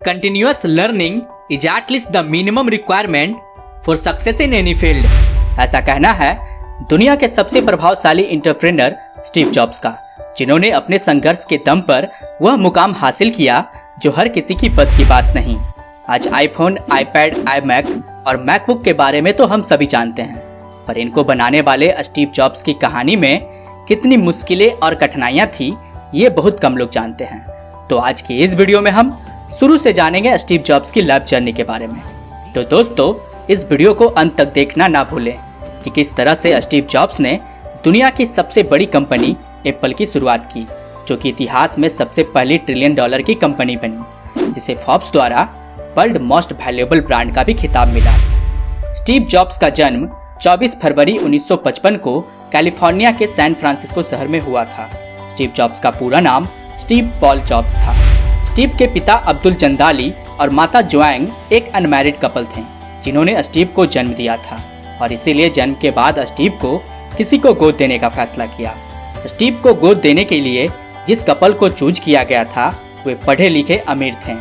Continuous learning is at least the minimum requirement for success in any field। ऐसा कहना है दुनिया के सबसे प्रभावशाली एंटरप्रेन्योर स्टीव जॉब्स का, जिन्होंने अपने संघर्ष के दम पर वह मुकाम हासिल किया जो हर किसी की बस की बात नहीं। आज आईफोन, आईपैड, आईमैक और मैकबुक के बारे में तो हम सभी जानते हैं, पर इनको बनाने वाले स्टीव जॉब्स की कहानी में कितनी मुश्किलें और कठिनाइयां थी, ये बहुत कम लोग जानते हैं। तो आज की इस वीडियो में हम शुरू से जानेंगे स्टीव जॉब्स की लाइफ जर्नी के बारे में। तो दोस्तों, इस वीडियो को अंत तक देखना ना भूलें कि किस तरह से स्टीव जॉब्स ने दुनिया की सबसे बड़ी कंपनी एप्पल की शुरुआत की, जो कि इतिहास में सबसे पहली $1 ट्रिलियन की कंपनी बनी, जिसे फोर्ब्स द्वारा वर्ल्ड मोस्ट वैल्यूएबल ब्रांड का भी खिताब मिला। स्टीव जॉब्स का जन्म 24 फरवरी 1955 को कैलिफोर्निया के सैन फ्रांसिस्को शहर में हुआ था। स्टीव जॉब्स का पूरा नाम स्टीव पॉल जॉब्स था। स्टीव के पिता अब्दुल जंदाली और माता जोएंग एक अनमैरिड कपल थे, जिन्होंने स्टीव को जन्म दिया था, और इसीलिए जन्म के बाद स्टीव को किसी को गोद देने का फैसला किया। स्टीव को गोद देने के लिए जिस कपल को चूज किया गया था वे पढ़े लिखे अमीर थे,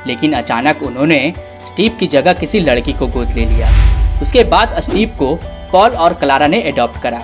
लेकिन अचानक उन्होंने स्टीव की जगह किसी लड़की को गोद ले लिया। उसके बाद स्टीव को पॉल और क्लारा ने अडॉप्ट करा।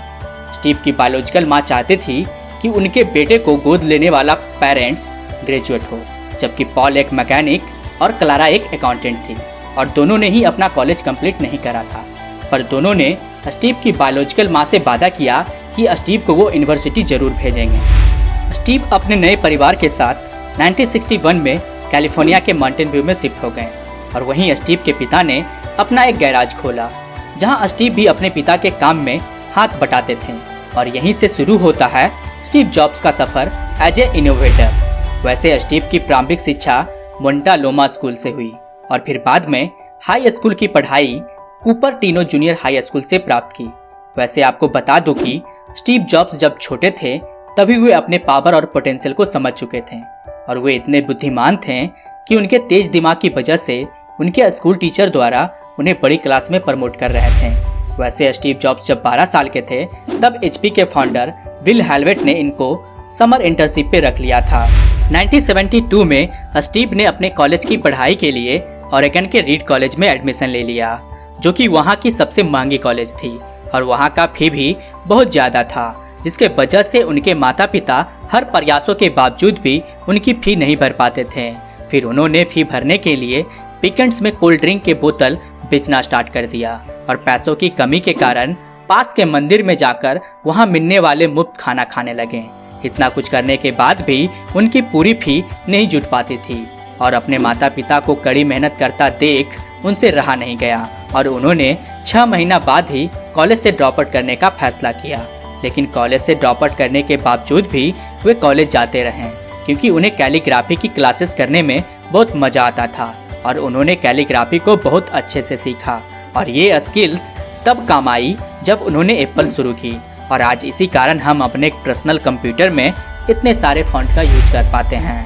स्टीव की बायोलॉजिकल माँ चाहती थी कि उनके बेटे को गोद लेने वाला पेरेंट्स ग्रेजुएट हो, जबकि पॉल एक मैकेनिक और क्लारा एक अकाउंटेंट थी, और दोनों ने ही अपना कॉलेज कंप्लीट नहीं करा था। पर दोनों ने स्टीव की बायोलॉजिकल माँ से वादा किया कि स्टीव को वो यूनिवर्सिटी जरूर भेजेंगे। स्टीव अपने नए परिवार के साथ 1961 में कैलिफोर्निया के माउंटेन व्यू में शिफ्ट हो गए, और वहीं स्टीव के पिता ने अपना एक गैराज खोला, जहां स्टीव भी अपने पिता के काम में हाथ बटाते थे। और यहीं से शुरू होता है स्टीव जॉब्स का सफर एज ए इनोवेटर। वैसे स्टीव की प्रारंभिक शिक्षा मोंटा लोमा स्कूल से हुई, और फिर बाद में हाई स्कूल की पढ़ाई कूपर टीनो जूनियर हाई स्कूल से प्राप्त की। वैसे आपको बता दूं कि स्टीव जॉब्स जब छोटे थे तभी वे अपने पावर और पोटेंशियल को समझ चुके थे, और वे इतने बुद्धिमान थे कि उनके तेज दिमाग की वजह से उनके स्कूल टीचर द्वारा उन्हें बड़ी क्लास में प्रमोट कर रहे थे। वैसे स्टीव जॉब्स जब 12 साल के थे तब HP के फाउंडर बिल हेलवेट ने इनको समर इंटर्नशिप पे रख लिया था। 1972 में स्टीव ने अपने कॉलेज की पढ़ाई के लिए ओरेगन के रीड कॉलेज में एडमिशन ले लिया, जो कि वहाँ की सबसे महंगी कॉलेज थी, और वहाँ का फी भी बहुत ज़्यादा था, जिसके वजह से उनके माता पिता हर प्रयासों के बावजूद भी उनकी फी नहीं भर पाते थे। फिर उन्होंने फी भरने के लिए वीकेंड्स में कोल्ड ड्रिंक के बोतल बेचना स्टार्ट कर दिया, और पैसों की कमी के कारण पास के मंदिर में जाकर वहां मिलने वाले मुफ्त खाना खाने लगे। इतना कुछ करने के बाद भी उनकी पूरी फी नहीं जुट पाती थी, और अपने माता पिता को कड़ी मेहनत करता देख उनसे रहा नहीं गया, और उन्होंने 6 महीना बाद ही कॉलेज से ड्रॉप आउट करने का फैसला किया। लेकिन कॉलेज से ड्रॉप आउट करने के बावजूद भी वे कॉलेज जाते रहे, क्योंकि उन्हें कैलीग्राफी की क्लासेस करने में बहुत मजा आता था, और उन्होंने कैलीग्राफी को बहुत अच्छे से सीखा, और ये स्किल्स तब काम आई जब उन्होंने एप्पल शुरू की, और आज इसी कारण हम अपने पर्सनल कंप्यूटर में इतने सारे फॉन्ट का यूज कर पाते हैं।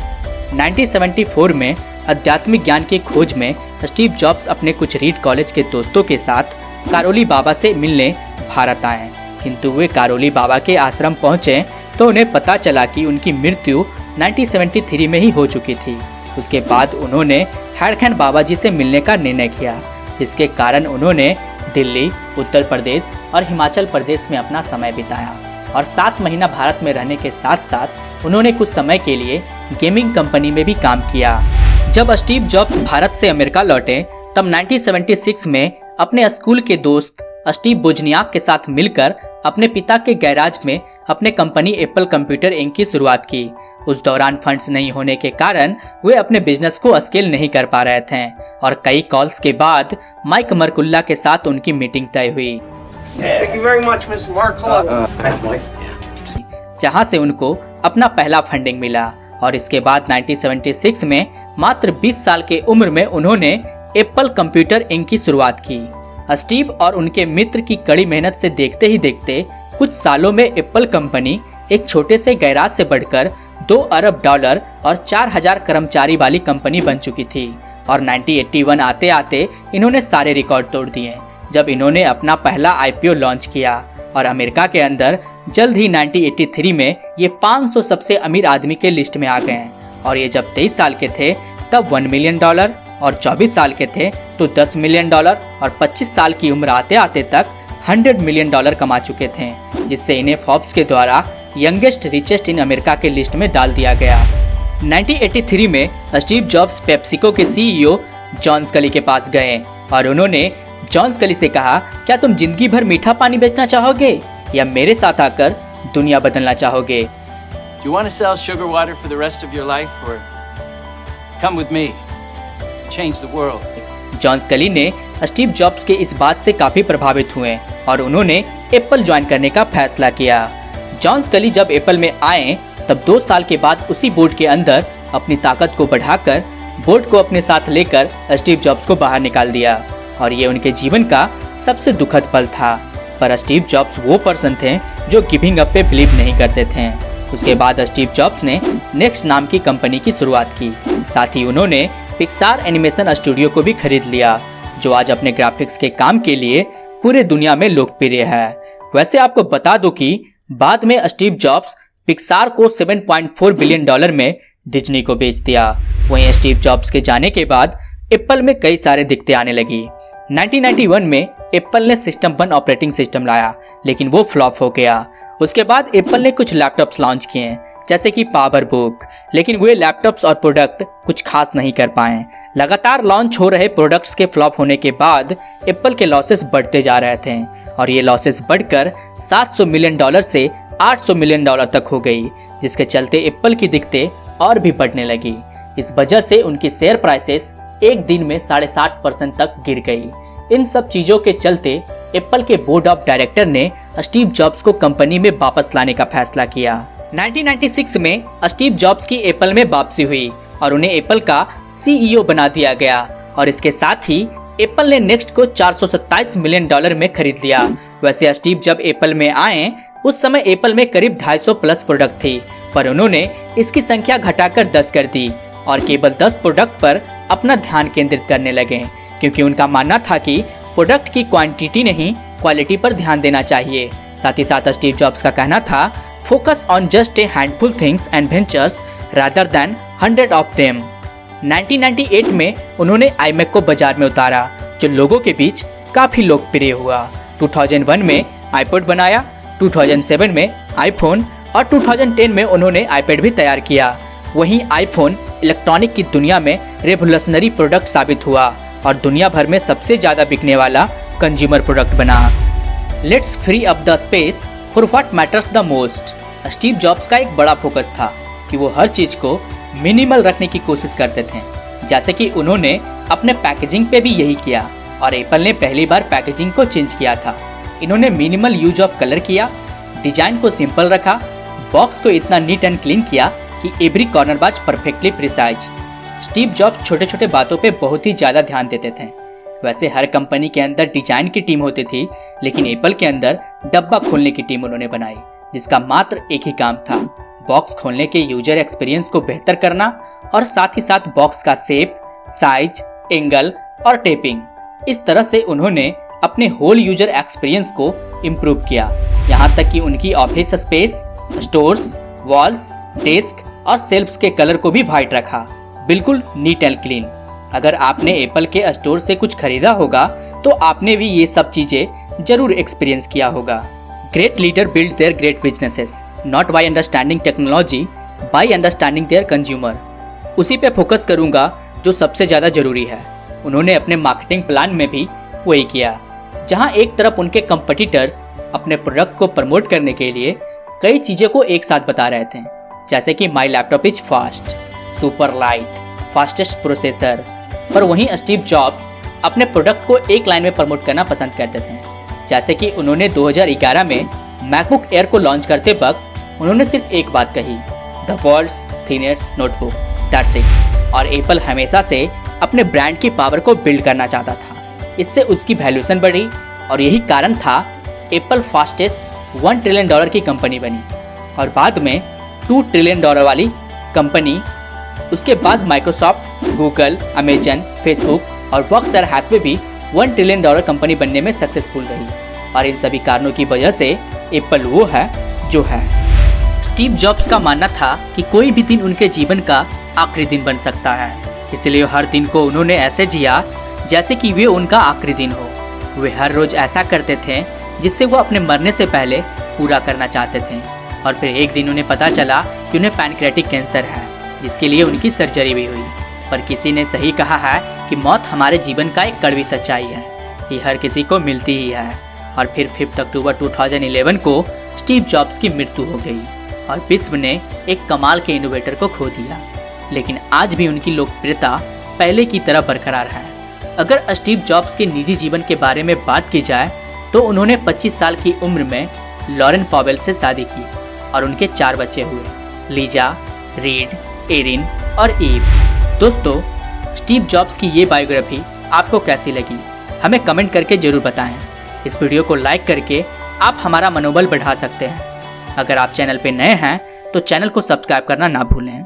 1974 में आध्यात्मिक ज्ञान की खोज में स्टीव जॉब्स अपने कुछ रीड कॉलेज के दोस्तों के साथ कारोली बाबा से मिलने भारत आए, किंतु वे कारोली बाबा के आश्रम पहुंचे तो उन्हें पता चला कि उनकी मृत्यु 1973 में ही हो चुकी थी। उसके बाद उन्होंने हैडखैन बाबा जी से मिलने का निर्णय किया, जिसके कारण उन्होंने दिल्ली, उत्तर प्रदेश और हिमाचल प्रदेश में अपना समय बिताया, और 7 महीना भारत में रहने के साथ साथ उन्होंने कुछ समय के लिए गेमिंग कंपनी में भी काम किया। जब स्टीव जॉब्स भारत से अमेरिका लौटे तब 1976 में अपने स्कूल के दोस्त स्टीव वोजनियाक के साथ मिलकर अपने पिता के गैराज में अपने कंपनी एप्पल कंप्यूटर इंक की शुरुआत की। उस दौरान फंड्स नहीं होने के कारण वे अपने बिजनेस को स्केल नहीं कर पा रहे थे, और कई कॉल्स के बाद माइक मर्कुल्ला के साथ उनकी मीटिंग तय हुई, जहां से उनको अपना पहला फंडिंग मिला। और इसके बाद 1976 में मात्र 20 साल के उम्र में उन्होंने एप्पल कंप्यूटर इंक की शुरुआत की। स्टीव और उनके मित्र की कड़ी मेहनत से देखते ही देखते कुछ सालों में एप्पल कंपनी एक छोटे से गैराज से बढ़कर $2 अरब और 4000 कर्मचारी वाली कंपनी बन चुकी थी, और 1981 आते आते इन्होंने सारे रिकॉर्ड तोड़ दिए जब इन्होंने अपना पहला IPO लॉन्च किया, और अमेरिका के अंदर जल्द ही 1983 में ये 500 सबसे अमीर आदमी के लिस्ट में आ गए, और ये जब 23 साल के थे तब $1 मिलियन और 24 साल के थे तो $10 मिलियन और 25 साल की उम्र आते आते तक $100 मिलियन कमा चुके थे, जिससे इन्हें फोर्ब्स के द्वारा यंगेस्ट रिचेस्ट इन अमेरिका के लिस्ट में डाल दिया गया। 1983 में स्टीव जॉब्स पेप्सिको के सीईओ जॉन स्कली के पास गए और उन्होंने जॉन स्कली से कहा, क्या तुम जिंदगी भर मीठा पानी बेचना चाहोगे या मेरे साथ आकर दुनिया बदलना चाहोगे? Do you want to sell sugar water for the rest of your life or come with me? Change the world. John स्कली ने स्टीव जॉब्स के इस बात से काफी प्रभावित हुए और उन्होंने एप्पल ज्वाइन करने का फैसला किया। जॉन स्कली जब एप्पल में आए तब 2 साल के बाद उसी बोर्ड के अंदर अपनी ताकत को बढ़ाकर बोर्ड को अपने साथ लेकर स्टीव जॉब्स को बाहर निकाल दिया और ये उनके जीवन का सबसे दुखद पल था। पर स्टीव जॉब्स वो पर्सन थे जो गिविंग अप पे बिलीव नहीं करते थे। उसके बाद स्टीव जॉब्स ने नेक्स्ट नाम की कंपनी की शुरुआत की। साथ ही उन्होंने पिक्सार एनिमेशन स्टूडियो को भी खरीद लिया, जो आज अपने ग्राफिक्स के काम के लिए पूरे दुनिया में लोकप्रिय है। वैसे आपको बता दो कि बाद में स्टीव जॉब्स पिक्सार को $7.4 बिलियन में डिज्नी को बेच दिया। वहीं स्टीव जॉब्स के जाने के बाद एप्पल में कई सारे दिक्कतें आने लगी। 1991 में एप्पल ने सिस्टम 1 ऑपरेटिंग सिस्टम लाया, लेकिन वो फ्लॉप हो गया। उसके बाद एप्पल ने कुछ लैपटॉप्स लॉन्च किए जैसे कि पावर बुक, लेकिन वे लैपटॉप्स और प्रोडक्ट कुछ खास नहीं कर पाए। लगातार लॉन्च हो रहे प्रोडक्ट्स के फ्लॉप होने के बाद एप्पल के लॉसेस बढ़ते जा रहे थे और ये लॉसेस बढ़कर $700 मिलियन से $800 मिलियन तक हो गई, जिसके चलते एप्पल की दिक्कतें और भी बढ़ने लगी। इस वजह से उनकी शेयर प्राइसेस एक दिन में 60% तक गिर गई। इन सब चीजों के चलते एप्पल के बोर्ड ऑफ डायरेक्टर ने स्टीव जॉब्स को कंपनी में वापस लाने का फैसला किया। 1996 में स्टीव जॉब्स की एप्पल में वापसी हुई और उन्हें एप्पल का सीईओ बना दिया गया और इसके साथ ही एप्पल ने नेक्स्ट को $427 मिलियन में खरीद लिया। वैसे स्टीव जब एप्पल में आए उस समय एप्पल में करीब 250 प्लस प्रोडक्ट थी, पर उन्होंने इसकी संख्या घटाकर 10 कर दी और केवल 10 प्रोडक्ट पर अपना ध्यान केंद्रित करने लगे, क्योंकि उनका मानना था कि प्रोडक्ट की क्वांटिटी नहीं क्वालिटी पर ध्यान देना चाहिए। साथ ही साथ स्टीव जॉब्स का कहना था, focus on just a handful things and ventures rather than 100 of them. 1998 में उन्होंने iMac को बाजार में उतारा, जो लोगों के बीच काफी लोकप्रिय हुआ। 2001 में iPod बनाया, 2007 में iPhone और 2010 में उन्होंने iPad भी तैयार किया। वहीं iPhone इलेक्ट्रॉनिक की दुनिया में रेवोल्यूशनरी प्रोडक्ट साबित हुआ और दुनिया भर में सबसे ज्यादा बिकने वाला कंज्यूमर प्रोडक्ट बना। Let's free up the space for what matters the most. Steve jobs का एक बड़ा फोकस था कि वो हर चीज को मिनिमल रखने की कोशिश करते थे, जैसे कि उन्होंने अपने पैकेजिंग पे भी यही किया और एप्पल ने पहली बार पैकेजिंग को चेंज किया था। इन्होंने मिनिमल यूज ऑफ कलर किया, डिजाइन को सिंपल रखा, बॉक्स को इतना नीट एंड क्लीन किया कि एवरी कॉर्नर बाज परफेक्टली प्रिसाइज। स्टीव जॉब्स छोटे छोटे बातों पे बहुत ही ज़्यादा ध्यान देते थे। वैसे हर कंपनी के अंदर डिजाइन की टीम होती थी, लेकिन एप्पल के अंदर डब्बा खोलने की टीम उन्होंने बनाई, जिसका मात्र एक ही काम था, बॉक्स खोलने के यूजर एक्सपीरियंस को बेहतर करना और साथ ही साथ बॉक्स का शेप, साइज, एंगल और टेपिंग। इस तरह से उन्होंने अपने होल यूजर एक्सपीरियंस को इम्प्रूव किया, यहाँ तक कि उनकी office space, stores, walls, desk और शेल्फ्स के कलर को भी व्हाइट रखा, बिल्कुल नीट एंड क्लीन। अगर आपने एप्पल के स्टोर से कुछ खरीदा होगा तो आपने भी ये सब चीजें जरूर एक्सपीरियंस किया होगा। Great leader build their great businesses not by understanding technology, by understanding their consumer. उसी पे फोकस करूंगा जो सबसे ज़्यादा जरूरी है। उन्होंने अपने मार्केटिंग प्लान में भी वही किया, जहां एक तरफ उनके कंपटीटर्स अपने प्रोडक्ट को प्रमोट करने के लिए कई चीज़ों को एक साथ बता रहे थे, जैसे कि my laptop is fast, super light, fastest processor, पर वहीं स्टीव जॉब्स अपने प्रोडक्ट को एक लाइन में प्रमोट करना पसंद करते थे। जैसे कि उन्होंने 2011 में मैकबुक एयर को लॉन्च करते वक्त उन्होंने सिर्फ एक बात कही, the world's thinnest notebook, that's it. और एप्पल हमेशा से अपने ब्रांड की पावर को बिल्ड करना चाहता था, इससे उसकी वैल्यूएशन बढ़ी और यही कारण था एप्पल फास्टेस्ट $1 ट्रिलियन की कंपनी बनी और बाद में $2 ट्रिलियन वाली कंपनी। उसके बाद माइक्रोसॉफ्ट, गूगल, अमेजन, फेसबुक और बर्कशायर हैथवे भी $1 ट्रिलियन कंपनी बनने में सक्सेसफुल रही और इन सभी कारणों की वजह से एप्पल वो है जो है। स्टीव जॉब्स का मानना था कि कोई भी दिन उनके जीवन का आखिरी दिन बन सकता है इसलिए हर दिन को उन्होंने ऐसे जिया जैसे कि वे उनका आखिरी दिन हो। वे हर रोज ऐसा करते थे जिससे वो अपने मरने से पहले पूरा करना चाहते थे। और फिर एक दिन उन्हें पता चला कि उन्हें पैनक्रेटिक कैंसर है, जिसके लिए उनकी सर्जरी भी हुई। पर किसी ने सही कहा है कि मौत हमारे जीवन का एक कड़वी सच्चाई है, ये हर किसी को मिलती ही है। और फिर 5 अक्टूबर 2011 को स्टीव जॉब्स की मृत्यु हो गई और विश्व ने एक कमाल के इनोवेटर को खो दिया। लेकिन आज भी उनकी लोकप्रियता पहले की तरह बरकरार है। अगर स्टीव जॉब्स के निजी जीवन के बारे में बात की जाए तो उन्होंने 25 साल की उम्र में लॉरेन पॉवेल से शादी की और उनके 4 बच्चे हुए, लीजा, रीड, एरिन और ईव। दोस्तों, स्टीव जॉब्स की ये बायोग्राफी आपको कैसी लगी हमें कमेंट करके जरूर बताएं। इस वीडियो को लाइक करके आप हमारा मनोबल बढ़ा सकते हैं। अगर आप चैनल पे नए हैं तो चैनल को सब्सक्राइब करना ना भूलें।